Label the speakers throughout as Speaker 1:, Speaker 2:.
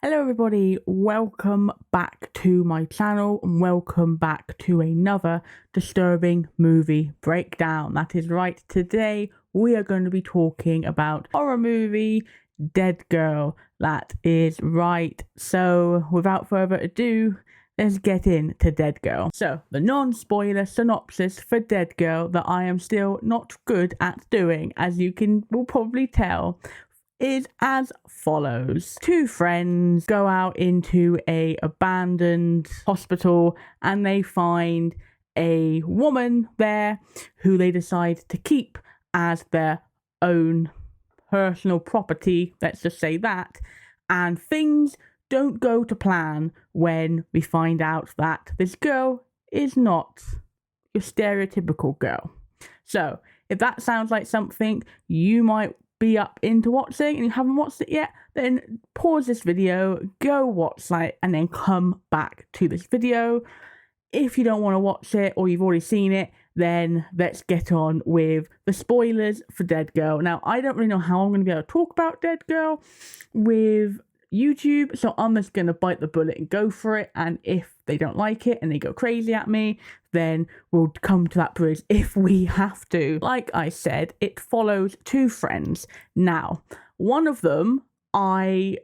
Speaker 1: Hello everybody, welcome back to my channel and welcome back to another disturbing movie breakdown. That is right, today we are going to be talking about horror movie Deadgirl. That is right, so without further ado, let's get into Deadgirl. So, the non-spoiler synopsis for Deadgirl that I am still not good at doing, as you will probably tell, is as follows. Two friends go out into a abandoned hospital and they find a woman there who they decide to keep as their own personal property, let's just say that, and things don't go to plan when we find out that this girl is not your stereotypical girl. So, if that sounds like something you might be up into watching and you haven't watched it yet, then pause this video, go watch it, and then come back to this video. If you don't want to watch it or you've already seen it, then let's get on with the spoilers for Deadgirl. Now, I don't really know how I'm going to be able to talk about Deadgirl with YouTube, so I'm just going to bite the bullet and go for it, and if they don't like it and they go crazy at me, then we'll come to that bridge if we have to. Like I said, it follows two friends. Now, one of them I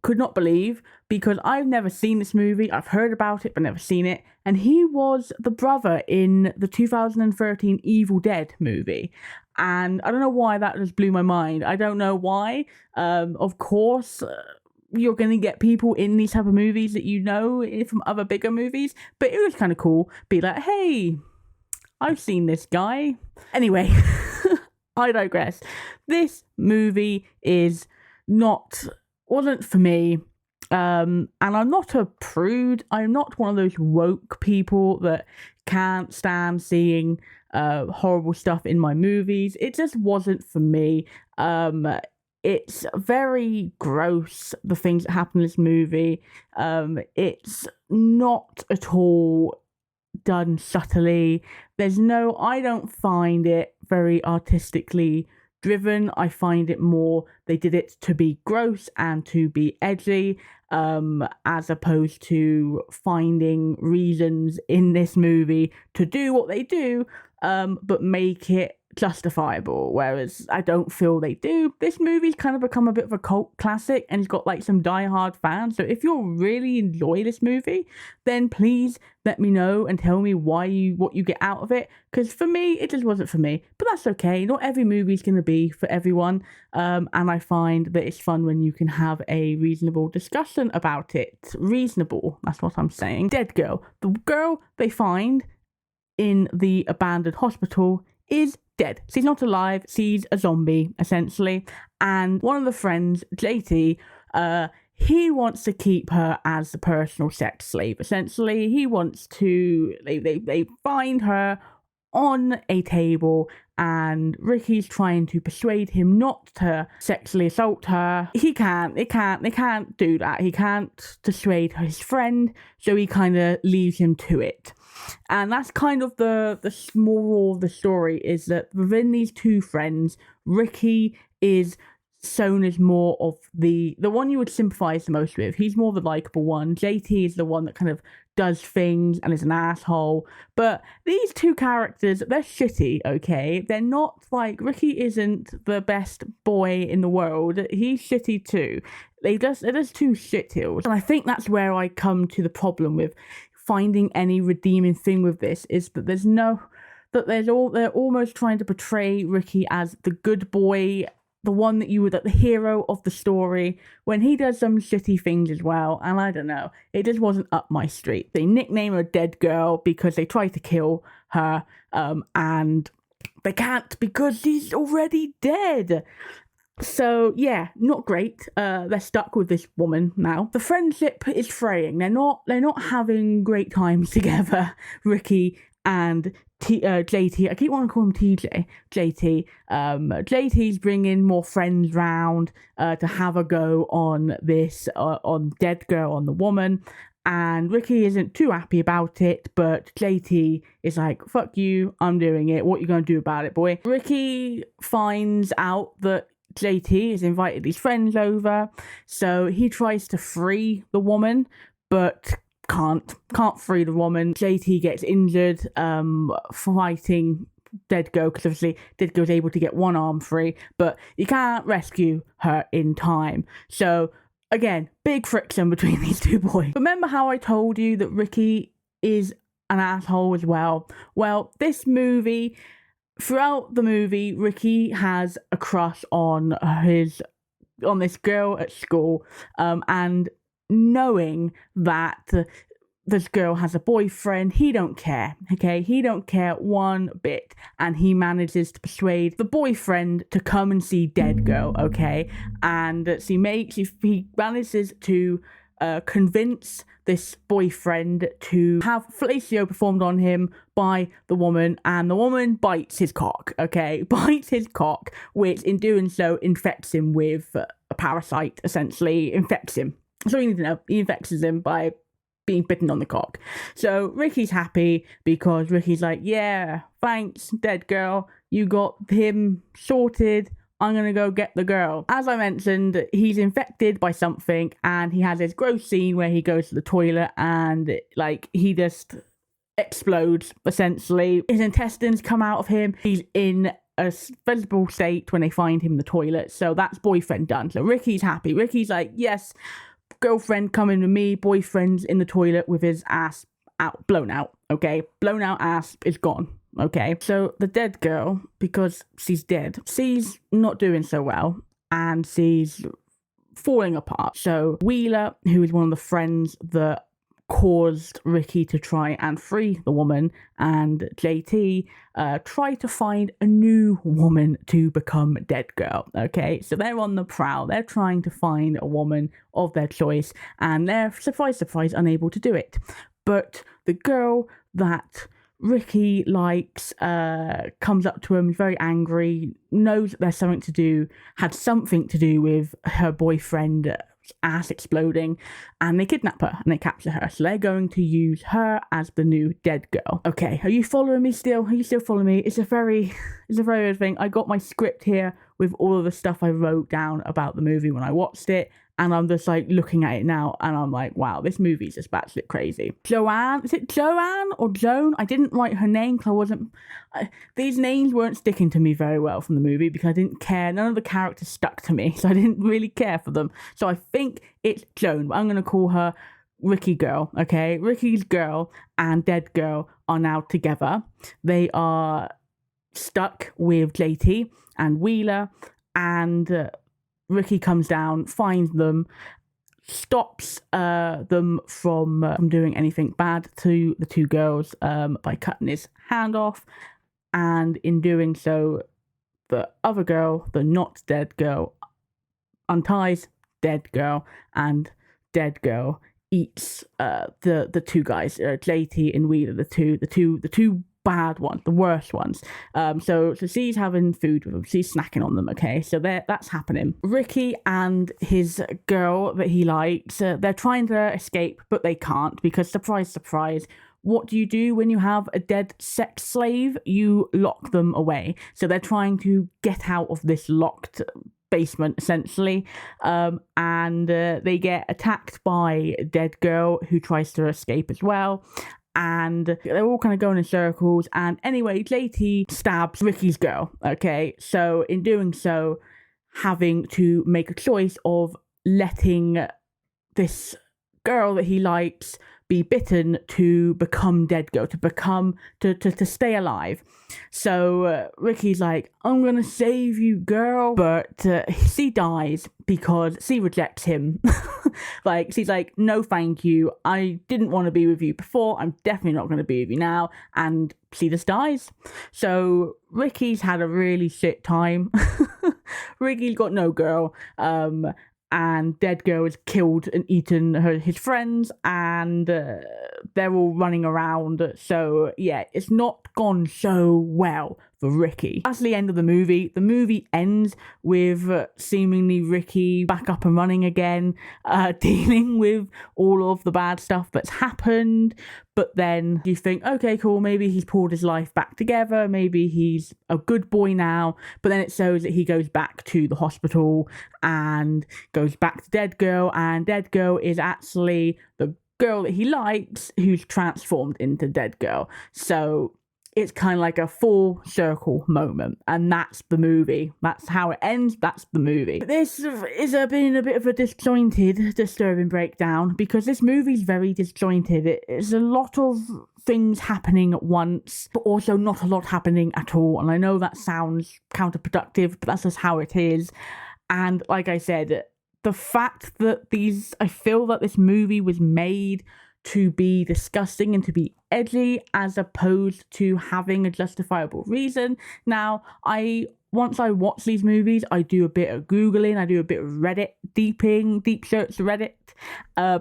Speaker 1: could not believe because I've never seen this movie. I've heard about it but never seen it, and he was the brother in the 2013 Evil Dead movie. And I don't know why that just blew my mind. I don't know why. Of course, you're going to get people in these type of movies that you know from other bigger movies, but it was kind of cool. Be like, hey, I've seen this guy. Anyway, I digress. This movie wasn't for me. And I'm not a prude. I'm not one of those woke people that can't stand seeing horrible stuff in my movies. It just wasn't for me. It's very gross, the things that happen in this movie. It's not at all done subtly. I don't find it very artistically driven. I find it more, they did it to be gross and to be edgy, as opposed to finding reasons in this movie to do what they do, but make it justifiable, whereas I don't feel they do. This movie's kind of become a bit of a cult classic and it's got like some die-hard fans, so if you really enjoy this movie, then please let me know and tell me what you get out of it, because for me it just wasn't for me, but that's okay. Not every movie's gonna be for everyone, and I find that it's fun when you can have a reasonable discussion about it. Reasonable, that's what I'm saying. Deadgirl, the girl they find in the abandoned hospital, is dead. She's not alive, she's a zombie, essentially. And one of the friends, JT, he wants to keep her as a personal sex slave, essentially. He wants to, they find her on a table and Ricky's trying to persuade him not to sexually assault her. They can't do that. He can't dissuade his friend, so he kind of leaves him to it. And that's kind of the moral of the story, is that within these two friends, Ricky is shown as more of the one you would sympathize the most with. He's more the likable one. JT is the one that kind of does things and is an asshole. But these two characters, they're shitty, okay? They're not like, Ricky isn't the best boy in the world. He's shitty too. They're just two shitholes. And I think that's where I come to the problem with finding any redeeming thing with this, is that they're almost trying to portray Ricky as the good boy, the one the hero of the story, when he does some shitty things as well. And I don't know, it just wasn't up my street. They nickname her Deadgirl because they try to kill her, and they can't because she's already dead. So yeah, not great. They're stuck with this woman now. The friendship is fraying. They're not having great times together, Ricky and JT. I keep wanting to call him TJ. JT. JT's bringing more friends round to have a go on this, on Deadgirl, on the woman. And Ricky isn't too happy about it, but JT is like, fuck you, I'm doing it. What you gonna do about it, boy? Ricky finds out that JT has invited his friends over, so he tries to free the woman, but can't free the woman. JT gets injured fighting Deadgirl, because obviously Deadgirl's able to get one arm free, but you can't rescue her in time. So again, big friction between these two boys. Remember how I told you that Ricky is an asshole as well? Well, this movie, throughout the movie, Ricky has a crush on this girl at school, and knowing that this girl has a boyfriend, he don't care, okay? He don't care one bit, and he manages to persuade the boyfriend to come and see Deadgirl, okay? And he manages to convince this boyfriend to have fellatio performed on him by the woman, and the woman bites his cock, okay? Bites his cock, which in doing so infects him with a parasite, essentially, infects him. So you need to know, he infects him by being bitten on the cock. So Ricky's happy because Ricky's like, yeah, thanks, Deadgirl, you got him sorted. I'm gonna go get the girl. As I mentioned, he's infected by something, and he has this gross scene where he goes to the toilet and he just explodes, essentially. His intestines come out of him. He's in a visible state when they find him in the toilet. So that's boyfriend done. So Ricky's happy. Ricky's like, yes, girlfriend coming with me, boyfriend's in the toilet with his ass out, blown out, okay? Blown out ass is gone, okay? So the dead girl, because she's dead, she's not doing so well, and she's falling apart. So Wheeler, who is one of the friends that caused Ricky to try and free the woman, and JT try to find a new woman to become Deadgirl, okay? So they're on the prowl. They're trying to find a woman of their choice, and they're, surprise, surprise, unable to do it. But the girl that Ricky likes comes up to him, very angry, knows that there's something to do, had something to do with her boyfriend ass exploding, and they kidnap her and they capture her. So they're going to use her as the new Deadgirl. Okay, are you following me still? Are you still following me? It's a very weird thing. I got my script here with all of the stuff I wrote down about the movie when I watched it, and I'm just looking at it now, and I'm like, wow, this movie's just batshit crazy. Joanne, is it Joanne or Joan? I didn't write her name because I wasn't. These names weren't sticking to me very well from the movie because I didn't care. None of the characters stuck to me, so I didn't really care for them. So I think it's Joan, but I'm gonna call her Ricky Girl. Okay, Ricky's girl and Deadgirl are now together. They are stuck with JT and Wheeler, and Ricky comes down, finds them, stops them from doing anything bad to the two girls by cutting his hand off, and in doing so, the other girl, the not dead girl, unties Deadgirl, and Deadgirl eats the two guys, JT and Wheeler, the two bad ones, the worst ones. So she's having food with them, she's snacking on them, okay? So that's happening. Ricky and his girl that he likes, they're trying to escape, but they can't because, surprise, surprise, what do you do when you have a dead sex slave? You lock them away. So they're trying to get out of this locked basement, essentially, and they get attacked by Deadgirl, who tries to escape as well. And they're all kind of going in circles. And anyway, JT stabs Ricky's girl, okay? So in doing so, having to make a choice of letting this girl that he likes be bitten to become Deadgirl, to stay alive. So Ricky's like, I'm gonna save you, girl, but she dies because she rejects him. She's like, no thank you, I didn't want to be with you before, I'm definitely not going to be with you now, and she just dies. So Ricky's had a really shit time. Ricky's got no girl, and Deadgirl has killed and eaten his friends, and they're all running around. So yeah, it's not gone so well for Ricky. That's the end of the movie. The movie ends with seemingly Ricky back up and running again, dealing with all of the bad stuff that's happened. But then you think, okay, cool, maybe he's pulled his life back together, maybe he's a good boy now. But then it shows that he goes back to the hospital and goes back to Deadgirl, and Deadgirl is actually the girl that he likes who's transformed into Deadgirl. So it's kind of like a full circle moment, and that's the movie. That's how it ends. That's the movie. This is been a bit of a disjointed, disturbing breakdown, because this movie's very disjointed. It's a lot of things happening at once, but also not a lot happening at all. And I know that sounds counterproductive, but that's just how it is. And like I said, the fact that I feel that this movie was made to be disgusting and to be edgy, as opposed to having a justifiable reason. Now, once I watch these movies, I do a bit of Googling, I do a bit of Reddit, deep search Reddit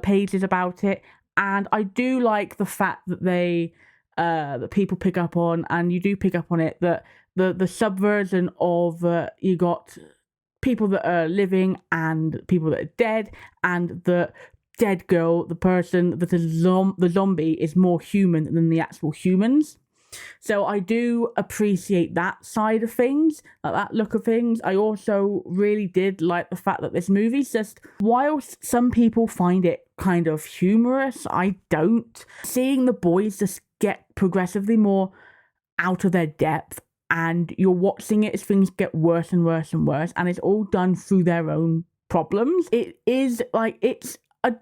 Speaker 1: pages about it, and I do like the fact that that people pick up on, and you do pick up on it, that the subversion of you got people that are living and people that are dead, and the Deadgirl, the person that is the zombie, is more human than the actual humans. So I do appreciate that side of things, that look of things. I also really did like the fact that this movie's just, whilst some people find it kind of humorous, I don't. Seeing the boys just get progressively more out of their depth, and you're watching it as things get worse and worse and worse, and it's all done through their own problems. It is like, it's a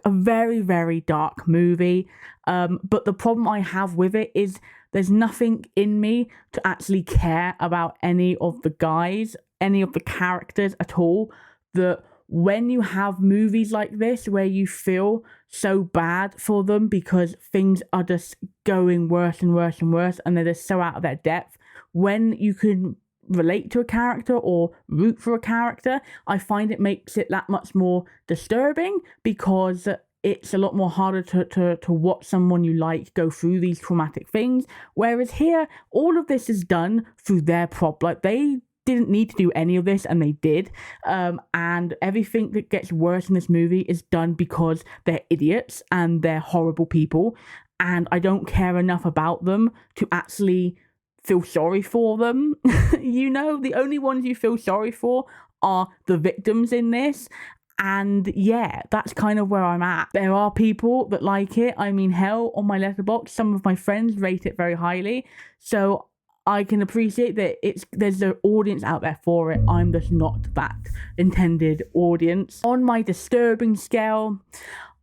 Speaker 1: very, very dark movie. But the problem I have with it is there's nothing in me to actually care about any of the guys, any of the characters at all. That when you have movies like this where you feel so bad for them because things are just going worse and worse and worse, and they're just so out of their depth, when you can relate to a character or root for a character, I find it makes it that much more disturbing, because it's a lot more harder to watch someone you like go through these traumatic things. Whereas here, all of this is done through their like, they didn't need to do any of this, and they did. And everything that gets worse in this movie is done because they're idiots and they're horrible people, and I don't care enough about them to actually feel sorry for them. You know, the only ones you feel sorry for are the victims in this. And yeah, that's kind of where I'm at. There are people that like it. I mean, hell, on my Letterboxd, some of my friends rate it very highly. So I can appreciate that there's an audience out there for it. I'm just not that intended audience. On my disturbing scale,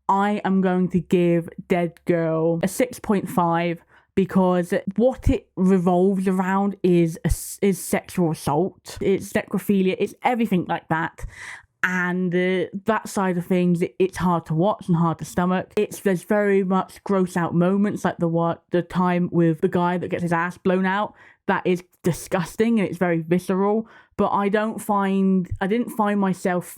Speaker 1: I am going to give Deadgirl a 6.5. Because what it revolves around is sexual assault, it's necrophilia, it's everything like that. And that side of things, it's hard to watch and hard to stomach. There's very much gross out moments, like the time with the guy that gets his ass blown out. That is disgusting and it's very visceral. But I didn't find myself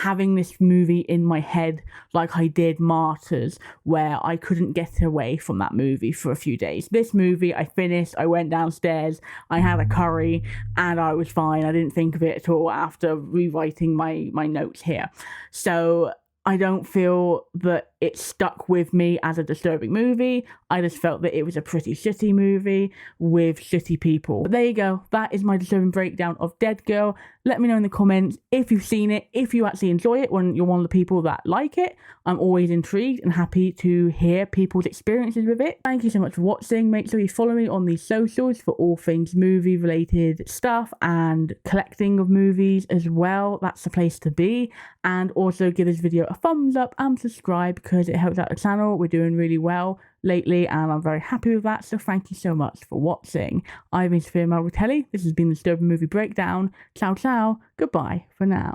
Speaker 1: having this movie in my head like I did Martyrs, where I couldn't get away from that movie for a few days. This movie, I finished, I went downstairs, I had a curry, and I was fine. I didn't think of it at all after rewriting my notes here. So I don't feel that it stuck with me as a disturbing movie. I just felt that it was a pretty shitty movie with shitty people. But there you go. That is my disturbing breakdown of Deadgirl. Let me know in the comments if you've seen it, if you actually enjoy it, when you're one of the people that like it. I'm always intrigued and happy to hear people's experiences with it. Thank you so much for watching. Make sure you follow me on these socials for all things movie related stuff and collecting of movies as well. That's the place to be. And also give this video a thumbs up and subscribe, because it helps out the channel. We're doing really well lately and I'm very happy with that, so thank you so much for watching. I've been Sophia Margaritelli. This has been the Disturbing Movie Breakdown. Ciao ciao, goodbye for now.